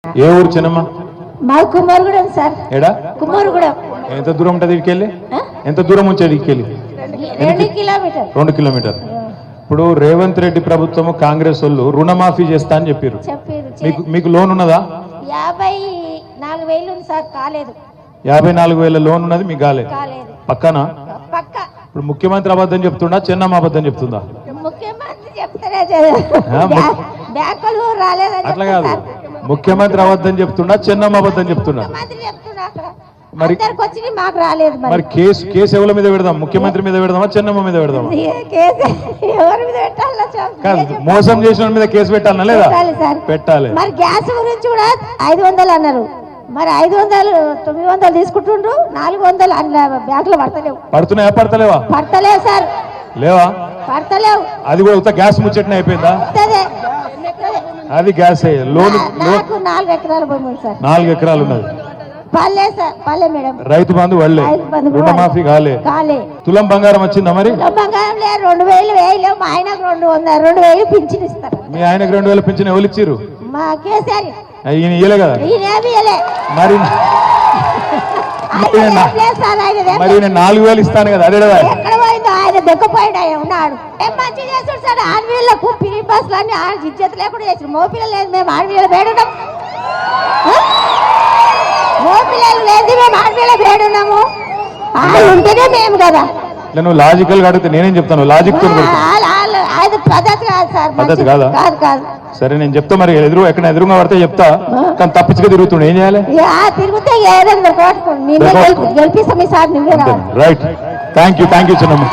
ఏ ఊరు చిన్నమ్మ? మా కుమారుగూడెం సార్. ఏడా కుమారుగూడెం. ఎంత దూరం ఉంటుంది ఇక్కడికి? ఎంత దూరం ఉంచేది ఇక్కడికి? 2 కిలోమీటర్. 2 కిలోమీటర్. ఇప్పుడు రేవంత్ రెడ్డి ప్రభుత్వం కాంగ్రెస్ వాళ్ళు రుణమాఫీ చేస్తా అని చెప్పారు. మీకు లోన్ ఉన్నదా? 54,000 ఉంది సార్, కాలేదు. 54,000 లోన్ ఉన్నది, మీకు కాలేదు. పక్కన పక్క. ఇప్పుడు ముఖ్యమంత్రి అబద్ధం చెప్తుండా, చెన్నమ్మ అబద్ధం చెప్తుందా? ముఖ్యమంత్రి చెప్తారే బ్యాంకులు రాలేదని. అట్లా కాదు, ముఖ్యమంత్రి అబద్ధం చెప్తుండా, చెన్నమ్మ అబద్ధం చెప్తుండా? మరి మాకు రాలేదు. మరి కేసు ఎవరి మీద పెడదాం? ముఖ్యమంత్రి మీద పెడదామా, చెన్నమ్మ మీద పెడదామా? ఎవరి మీద పెట్టాలి? కాదు, మోసం చేసిన మీద కేసు పెట్టాలనా లేదా? పెట్టాలి. మరి గ్యాస్ గురించి కూడా 500 అన్నారు. మరి 500 900 తీసుకుంటుండ్రు, 400 బ్యాంకులో పడతలేవు. పడుతున్నాయా? పడతలేవా? పడతలేవు సార్. లేవా? పడతలేవు. అది కూడా గ్యాస్ ముచ్చట్నే అయిపోయిందా? అది గ్యాస్ లోన్. 4 ఎకరాల భూమి ఉంది సార్. 4 ఎకరాలు ఉన్నది. పల్లె సార్, పల్లె మేడం. రైతు బంధు వాళ్ళే, రుణమాఫీ కాలే. తులం బంగారం వచ్చిందా? మరి బంగారం లేదు. 2,000 వేయలేవు. మా ఆయనకు 2,000 పింఛన్ ఇస్తారు. మీ ఆయనకు 2,000 పింఛన్ ఎవరు ఇచ్చారు? మా కేసీఆర్. ఈయన ఇయ్యలే కదా. మరి మరి నేను 4,000 ఇస్తాను కదా. అదే కదా. ఎక్కడ పోయిందో ఆయన దొక్కపోయాడు. ఉన్నాడు ఏం మంచి చేస్తాడు సార్. ఆడపిల్లలకు ఫ్రీ బస్సులు అన్ని ఇజ్జత్ లేకుండా చేసాడు. మోపిల్లలు లేదు, మేము ఆడపిల్లలు వేడున్నాం. మోపిల్లలు లేదు, మేము ఆడపిల్లలు వేడున్నాము. వాళ్ళు ఉంటేనే మేము కదా. నువ్వు లాజికల్ గా అడిగితే నేనేం చెప్తాను? లాజిక్ తో పద్ధతి కాదు సార్. పద్ధతి కాదా? కాదు కాదు. సరే నేను చెప్తా. మరి ఎక్కడ ఎదురుగా పడితే చెప్తా, కానీ తప్పించుగా తిరుగుతుండే ఏం చేయాలి? తిరిగితే ఏదైనా గెలిపిస్తాం ఈ సార్. రైట్. థ్యాంక్ యూ చిన్నమ్మ.